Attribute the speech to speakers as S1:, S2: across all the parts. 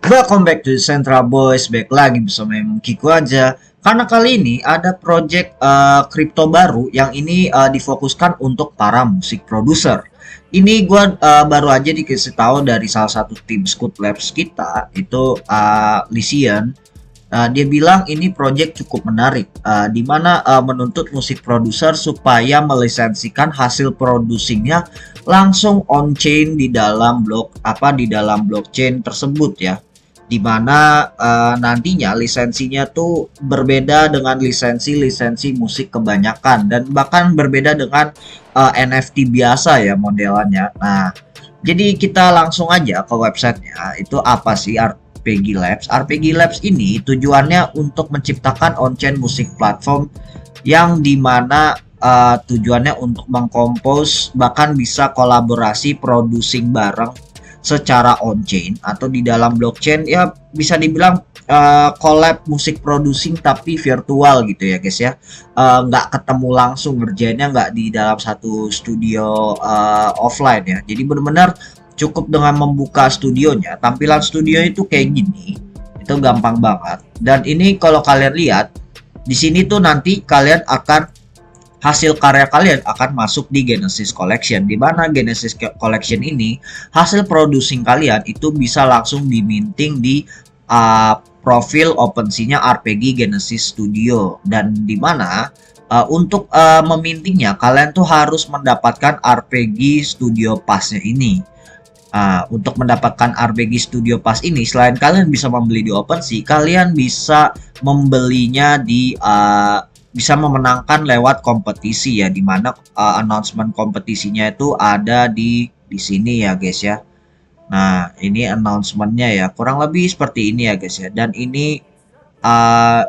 S1: Welcome back to Central Boys, back lagi bersama Emang Kiku aja. Karena kali ini ada project crypto baru yang ini difokuskan untuk para musik produser. Ini gua baru aja dikasih tahu dari salah satu tim Scoot Labs kita, itu Lysian. Dia bilang ini project cukup menarik, di mana menuntut musik produser supaya melisensikan hasil produksinya langsung on chain di dalam di dalam blockchain tersebut ya, di mana nantinya lisensinya tuh berbeda dengan lisensi musik kebanyakan dan bahkan berbeda dengan NFT biasa ya modelannya. Nah, jadi kita langsung aja ke websitenya. Itu apa sih RPG Labs? RPG Labs ini tujuannya untuk menciptakan on-chain musik platform yang dimana tujuannya untuk mengkompos bahkan bisa kolaborasi producing bareng secara on-chain atau di dalam blockchain ya, bisa dibilang collab musik producing tapi virtual gitu ya guys ya. Nggak ketemu langsung, ngerjainnya nggak di dalam satu studio offline ya, jadi benar-benar cukup dengan membuka studionya, tampilan studio itu kayak gini, itu gampang banget. Dan ini kalau kalian lihat di sini tuh nanti kalian akan hasil karya kalian akan masuk di Genesis Collection, di mana Genesis Collection ini hasil producing kalian itu bisa langsung diminting di profil OpenSea-nya RPG Genesis Studio, dan di mana untuk memintingnya kalian tuh harus mendapatkan RPG Studio Pass-nya ini. Untuk mendapatkan RPG Studio Pass ini, selain kalian bisa membeli di OpenSea, kalian bisa membelinya di bisa memenangkan lewat kompetisi ya, dimana announcement kompetisinya itu ada di sini ya guys ya. Nah, ini announcementnya ya, kurang lebih seperti ini ya guys ya. Dan ini uh,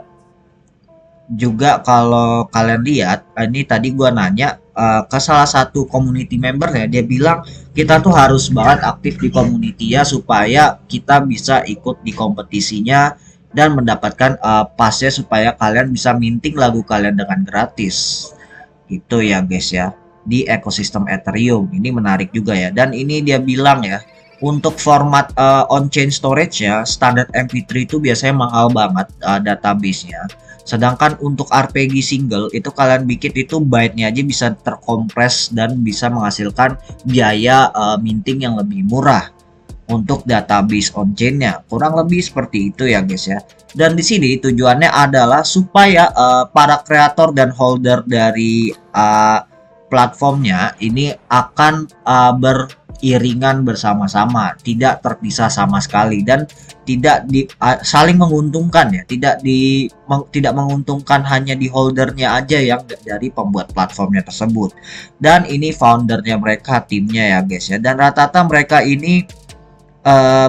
S1: juga kalau kalian lihat, ini tadi gua nanya ke salah satu community member ya, dia bilang kita tuh harus banget aktif di community ya supaya kita bisa ikut di kompetisinya dan mendapatkan passnya supaya kalian bisa minting lagu kalian dengan gratis. Itu ya guys ya, di ekosistem Ethereum. Ini menarik juga ya. Dan ini dia bilang ya, untuk format on-chain storage ya, standar MP3 itu biasanya mahal banget database-nya. Sedangkan untuk RPG single itu kalian bikin itu byte-nya aja bisa terkompres dan bisa menghasilkan biaya minting yang lebih murah untuk database on-chain-nya. Kurang lebih seperti itu ya guys ya. Dan di sini tujuannya adalah supaya para kreator dan holder dari platformnya ini akan beriringan bersama-sama, tidak terpisah sama sekali, dan tidak saling menguntungkan ya, tidak menguntungkan hanya di holdernya aja yang dari pembuat platformnya tersebut. Dan ini foundernya mereka, timnya ya guys ya. Dan rata-rata mereka ini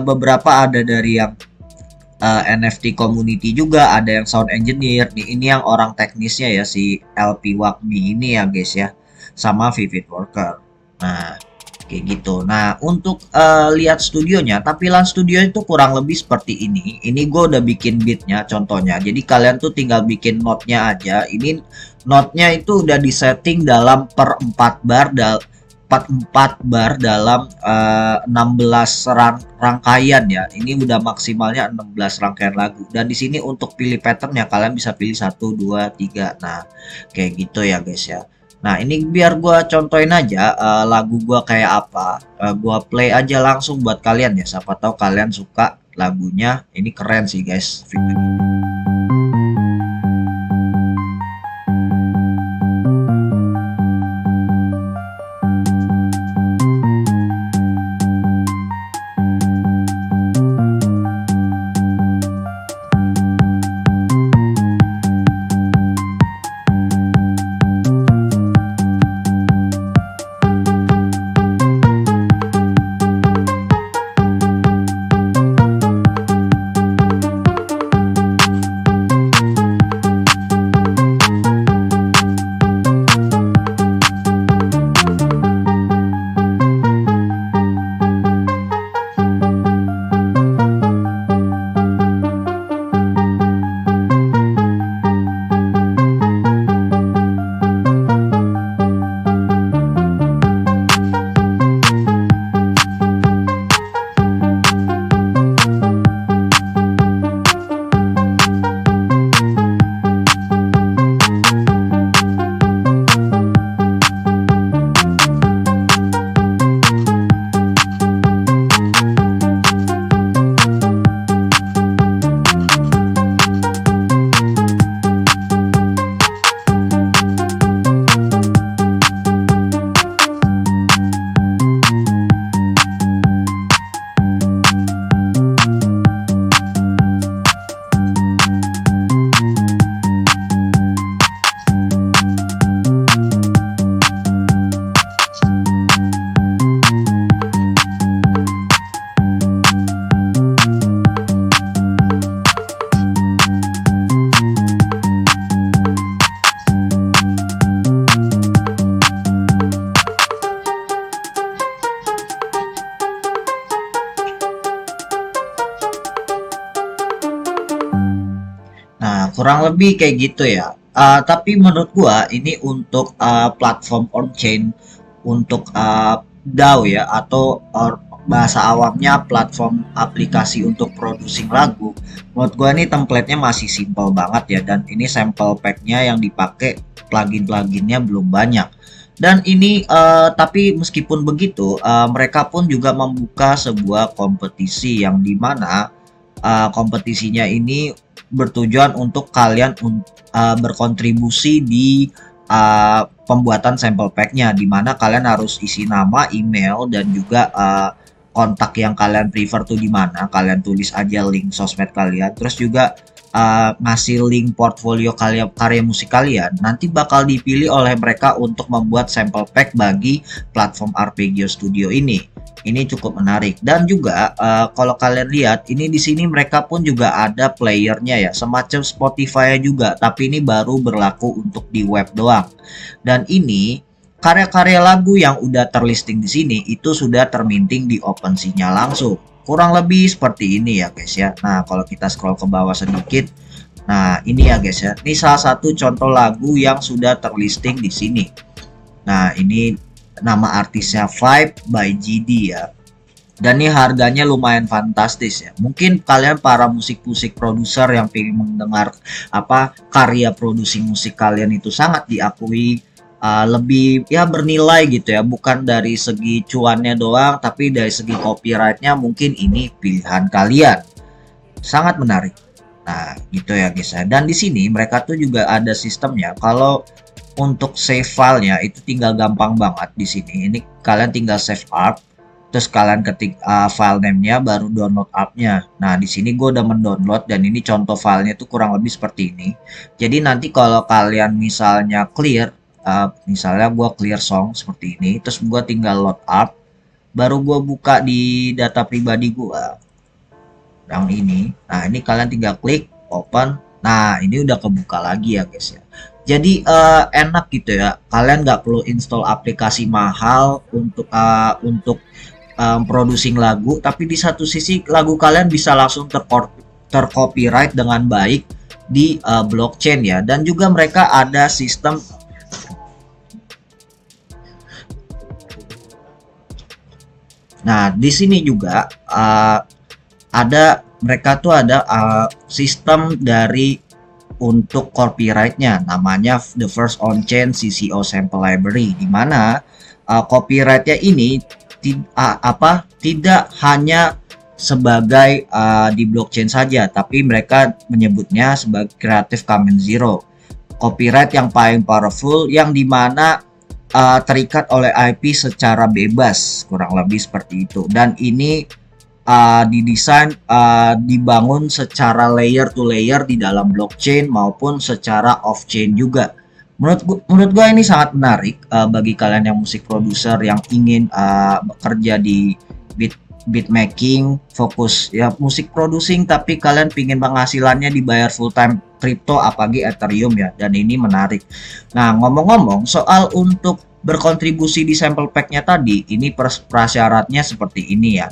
S1: beberapa ada dari yang NFT community, juga ada yang sound engineer. Ini yang orang teknisnya ya, si LP Wakmi ini ya guys ya, sama Vivid Worker. Nah, kayak gitu. Nah, untuk lihat studionya, tampilan studio itu kurang lebih seperti ini. Ini gue udah bikin beatnya contohnya. Jadi kalian tuh tinggal bikin note-nya aja. Ini note-nya itu udah disetting dalam per 4 bar 44 bar dalam 16 rangkaian ya. Ini udah maksimalnya 16 rangkaian lagu. Dan di sini untuk pilih patternnya kalian bisa pilih 1 2 3. Nah, kayak gitu ya guys ya. Nah, ini biar gua contohin aja lagu gua kayak apa. Gua play aja langsung buat kalian ya. Siapa tahu kalian suka lagunya. Ini keren sih guys. kurang lebih kayak gitu ya. Tapi menurut gua ini untuk platform on chain untuk DAO ya, atau bahasa awamnya platform aplikasi untuk producing lagu. Menurut gua ini template-nya masih simple banget ya, dan ini sample pack-nya yang dipakai plugin-pluginnya belum banyak. Dan ini tapi meskipun begitu, mereka pun juga membuka sebuah kompetisi yang dimana kompetisinya ini bertujuan untuk kalian berkontribusi di pembuatan sampel packnya, di mana kalian harus isi nama, email, dan juga kontak yang kalian prefer tuh di mana. Kalian tulis aja link sosmed kalian, terus juga ngasih link portfolio karya musik kalian. Nanti bakal dipilih oleh mereka untuk membuat sampel pack bagi platform Arpeggio Studio ini. Ini cukup menarik, dan juga kalau kalian lihat ini di sini mereka pun juga ada playernya ya, semacam Spotify juga, tapi ini baru berlaku untuk di web doang. Dan ini karya-karya lagu yang udah terlisting di sini itu sudah terminting di OpenSea-nya langsung. Kurang lebih seperti ini ya guys ya. Nah, kalau kita scroll ke bawah sedikit, nah ini ya guys ya. Ini salah satu contoh lagu yang sudah terlisting di sini. Nah, ini nama artisnya Vibe by GD ya. Dan ini harganya lumayan fantastis ya. Mungkin kalian para musik-musik produser yang pengen mendengar karya produksi musik kalian itu sangat diakui, lebih ya bernilai gitu ya, bukan dari segi cuannya doang, tapi dari segi copyrightnya mungkin ini pilihan kalian. Sangat menarik. Nah, gitu ya guys ya. Dan di sini mereka tuh juga ada sistemnya. Kalau untuk save filenya itu tinggal gampang banget di sini. Ini kalian tinggal save art, terus kalian ketik file name-nya, baru download art-nya. Nah, di sini gue udah mendownload, dan ini contoh filenya tuh kurang lebih seperti ini. Jadi nanti kalau kalian misalnya clear, misalnya gue clear song seperti ini, terus gue tinggal load art, baru gue buka di data pribadi gue yang ini. Nah, ini kalian tinggal klik open. Nah, ini udah kebuka lagi ya guys ya. Jadi enak gitu ya. Kalian nggak perlu install aplikasi mahal untuk producing lagu, tapi di satu sisi lagu kalian bisa langsung tercopyright dengan baik di blockchain ya. Dan juga mereka ada sistem. Nah, di sini juga mereka tuh ada sistem dari untuk copyrightnya, namanya the first on-chain CCO sample library, di mana copyrightnya ini tidak hanya sebagai di blockchain saja, tapi mereka menyebutnya sebagai Creative Commons Zero, copyright yang paling powerful, yang dimana terikat oleh IP secara bebas, kurang lebih seperti itu. Dan ini didesain dibangun secara layer to layer di dalam blockchain maupun secara off chain juga. Menurut gua ini sangat menarik bagi kalian yang musik produser yang ingin bekerja di beat making, fokus ya musik producing, tapi kalian pingin penghasilannya dibayar full time crypto, apalagi Ethereum ya. Dan ini menarik. Nah, ngomong-ngomong soal untuk berkontribusi di sample pack-nya tadi, ini prasyaratnya seperti ini ya.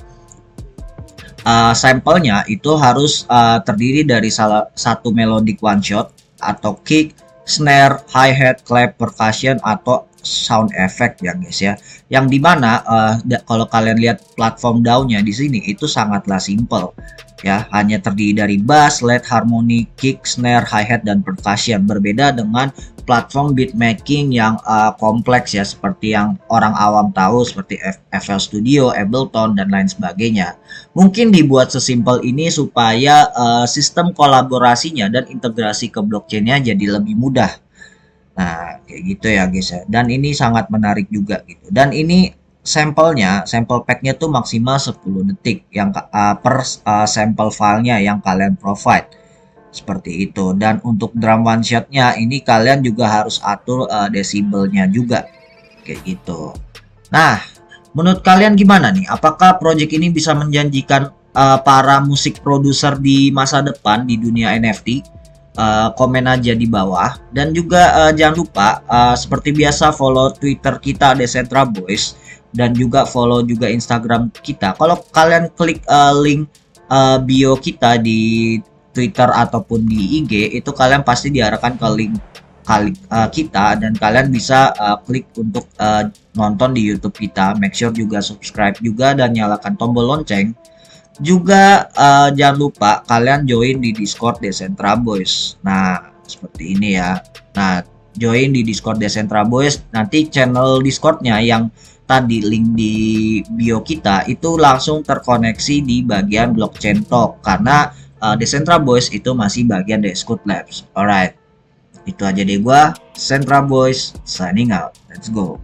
S1: Sampelnya itu harus terdiri dari salah satu melodic one shot atau kick, snare, hi-hat, clap, percussion, atau sound effect ya guys ya. Yang dimana kalau kalian lihat platform DAO-nya di sini itu sangatlah simple ya, hanya terdiri dari bass, lead, harmoni, kick, snare, hi-hat, dan percussion. Berbeda dengan platform beatmaking yang kompleks ya, seperti yang orang awam tahu seperti FL Studio, Ableton, dan lain sebagainya. Mungkin dibuat sesimpel ini supaya sistem kolaborasinya dan integrasi ke blockchain-nya jadi lebih mudah. Nah, kayak gitu ya guys ya. Dan ini sangat menarik juga gitu. Dan ini sample pack-nya tuh maksimal 10 detik yang per sample filenya yang kalian provide. Seperti itu. Dan untuk drum one shot-nya ini kalian juga harus atur desibelnya juga. Kayak gitu. Nah, menurut kalian gimana nih? Apakah project ini bisa menjanjikan para musik produser di masa depan di dunia NFT? Komen aja di bawah. Dan juga jangan lupa seperti biasa follow Twitter kita Decentra Boys, dan juga follow juga Instagram kita. Kalau kalian klik link bio kita di Twitter ataupun di IG, itu kalian pasti diarahkan ke link kita, dan kalian bisa klik untuk nonton di YouTube kita. Make sure juga subscribe juga dan nyalakan tombol lonceng. Juga jangan lupa kalian join di Discord Decentra Boys. Nah, seperti ini ya. Nah, join di Discord Decentra Boys. Nanti channel Discordnya yang tadi link di bio kita itu langsung terkoneksi di bagian blockchain talk, karena Decentra Boys itu masih bagian dari Scoot Labs. Alright, itu aja deh gua, Decentra Boys signing out. Let's go.